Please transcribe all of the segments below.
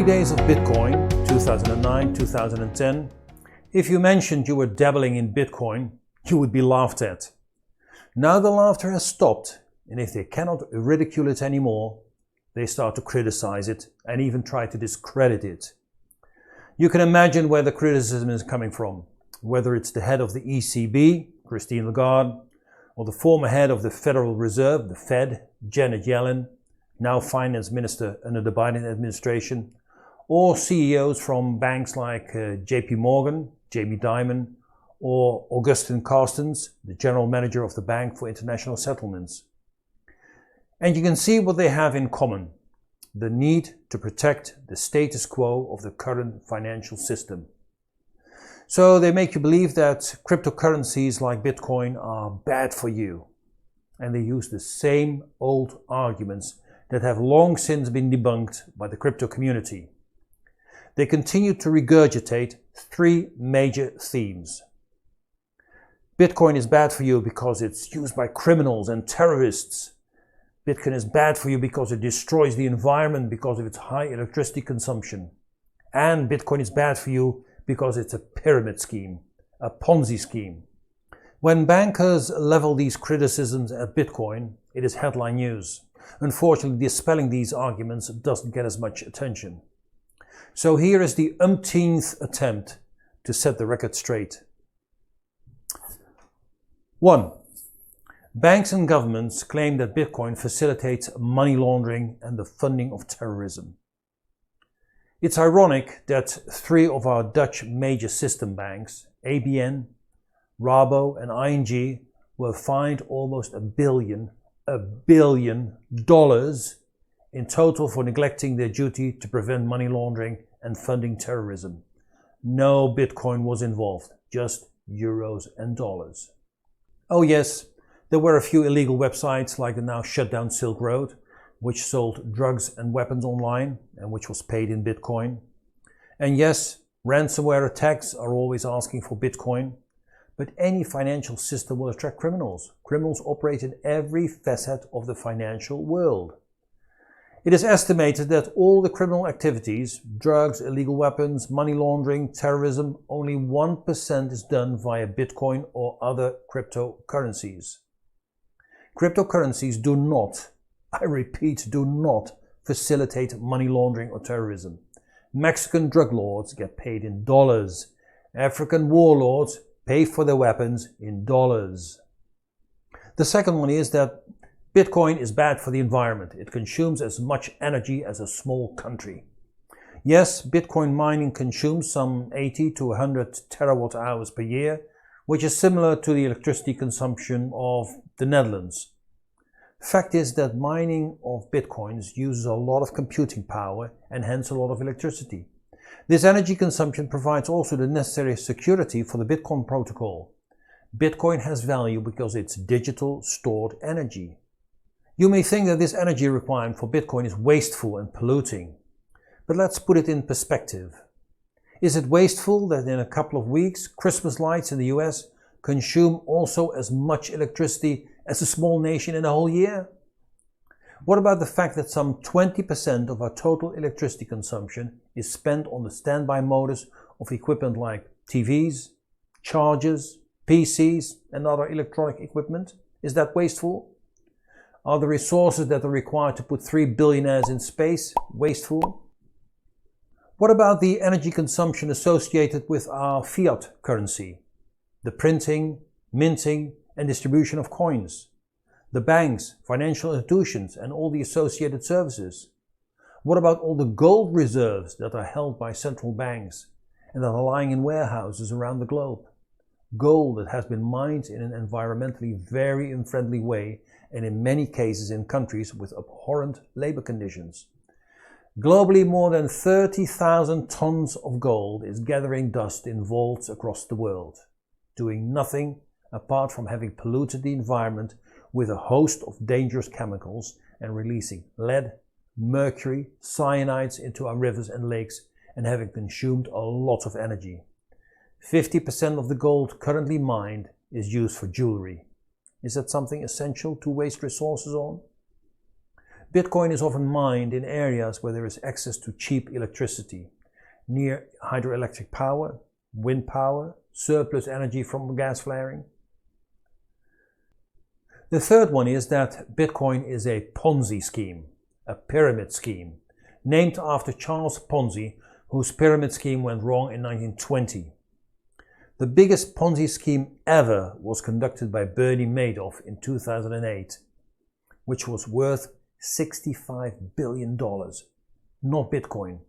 early days of Bitcoin, 2009, 2010, if you mentioned you were dabbling in Bitcoin, you would be laughed at. Now the laughter has stopped, and if they cannot ridicule it anymore, they start to criticize it and even try to discredit it. You can imagine where the criticism is coming from, whether it's the head of the ECB, Christine Lagarde, or the former head of the Federal Reserve, the Fed, Janet Yellen, now finance minister under the Biden administration, or CEOs from banks like JP Morgan, Jamie Dimon, or Augustin Carstens, the general manager of the Bank for International Settlements. And you can see what they have in common: the need to protect the status quo of the current financial system. So they make you believe that cryptocurrencies like Bitcoin are bad for you. And they use the same old arguments that have long since been debunked by the crypto community. They continue to regurgitate three major themes. Bitcoin is bad for you because it's used by criminals and terrorists. Bitcoin is bad for you because it destroys the environment because of its high electricity consumption. And Bitcoin is bad for you because it's a pyramid scheme, a Ponzi scheme. When bankers level these criticisms at Bitcoin, it is headline news. Unfortunately, dispelling these arguments doesn't get as much attention. So here is the umpteenth attempt to set the record straight. 1. Banks and governments claim that Bitcoin facilitates money laundering and the funding of terrorism. It's ironic that three of our Dutch major system banks, ABN, Rabo and ING, were fined almost $1 billion in total for neglecting their duty to prevent money laundering and funding terrorism. No Bitcoin was involved, just euros and dollars. Oh yes, there were a few illegal websites like the now shut down Silk Road, which sold drugs and weapons online and which was paid in Bitcoin. And yes, ransomware attacks are always asking for Bitcoin. But any financial system will attract criminals. Criminals operate in every facet of the financial world. It is estimated that all the criminal activities, drugs, illegal weapons, money laundering, terrorism, only 1% is done via Bitcoin or other cryptocurrencies. Cryptocurrencies do not, I repeat, do not facilitate money laundering or terrorism. Mexican drug lords get paid in dollars. African warlords pay for their weapons in dollars. The second one is that Bitcoin is bad for the environment. It consumes as much energy as a small country. Yes, Bitcoin mining consumes some 80 to 100 terawatt hours per year, which is similar to the electricity consumption of the Netherlands. Fact is that mining of Bitcoins uses a lot of computing power and hence a lot of electricity. This energy consumption provides also the necessary security for the Bitcoin protocol. Bitcoin has value because it's digital stored energy. You may think that this energy requirement for Bitcoin is wasteful and polluting. But let's put it in perspective. Is it wasteful that in a couple of weeks, Christmas lights in the US consume also as much electricity as a small nation in a whole year? What about the fact that some 20% of our total electricity consumption is spent on the standby motors of equipment like TVs, chargers, PCs and other electronic equipment? Is that wasteful? Are the resources that are required to put 3 billionaires in space wasteful? What about the energy consumption associated with our fiat currency? The printing, minting and distribution of coins? The banks, financial institutions and all the associated services? What about all the gold reserves that are held by central banks and that are lying in warehouses around the globe? Gold that has been mined in an environmentally very unfriendly way and in many cases in countries with abhorrent labor conditions. Globally, more than 30,000 tons of gold is gathering dust in vaults across the world, doing nothing apart from having polluted the environment with a host of dangerous chemicals and releasing lead, mercury, cyanides into our rivers and lakes and having consumed a lot of energy. 50% of the gold currently mined is used for jewelry. Is that something essential to waste resources on? Bitcoin is often mined in areas where there is access to cheap electricity, near hydroelectric power, wind power, surplus energy from gas flaring. The third one is that Bitcoin is a Ponzi scheme, a pyramid scheme, named after Charles Ponzi, whose pyramid scheme went wrong in 1920. The biggest Ponzi scheme ever was conducted by Bernie Madoff in 2008, which was worth $65 billion, not Bitcoin.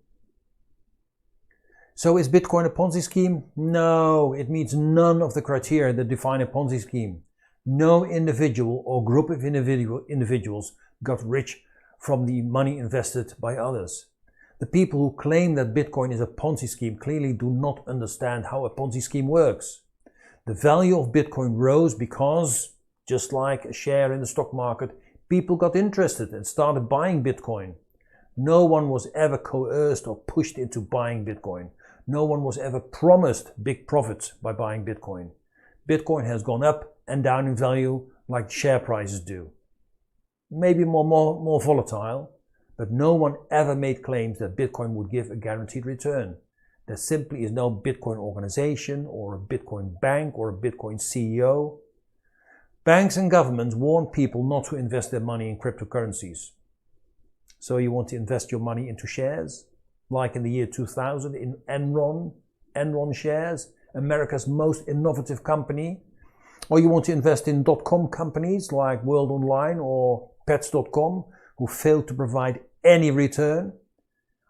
So is Bitcoin a Ponzi scheme? No, it meets none of the criteria that define a Ponzi scheme. No individual or group of individuals got rich from the money invested by others. The people who claim that Bitcoin is a Ponzi scheme clearly do not understand how a Ponzi scheme works. The value of Bitcoin rose because, just like a share in the stock market, people got interested and started buying Bitcoin. No one was ever coerced or pushed into buying Bitcoin. No one was ever promised big profits by buying Bitcoin. Bitcoin has gone up and down in value like share prices do. Maybe more volatile, but no one ever made claims that Bitcoin would give a guaranteed return. There simply is no Bitcoin organization or a Bitcoin bank or a Bitcoin CEO. Banks and governments warn people not to invest their money in cryptocurrencies. So you want to invest your money into shares? Like in the year 2000 in Enron shares, America's most innovative company? Or you want to invest in .com companies like World Online or Pets.com, who failed to provide any return?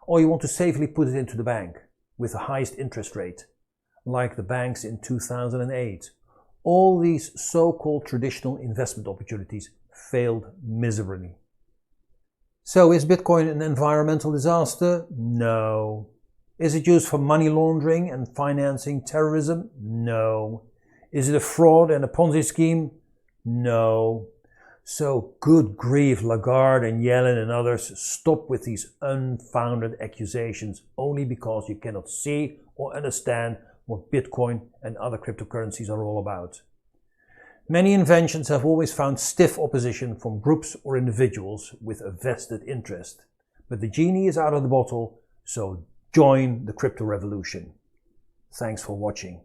Or you want to safely put it into the bank with the highest interest rate, like the banks in 2008. All these so-called traditional investment opportunities failed miserably. So is Bitcoin an environmental disaster? No. Is it used for money laundering and financing terrorism? No. Is it a fraud and a Ponzi scheme? No. So good grief, Lagarde and Yellen and others, stop with these unfounded accusations only because you cannot see or understand what Bitcoin and other cryptocurrencies are all about. Many inventions have always found stiff opposition from groups or individuals with a vested interest. But the genie is out of the bottle, so join the crypto revolution. Thanks for watching.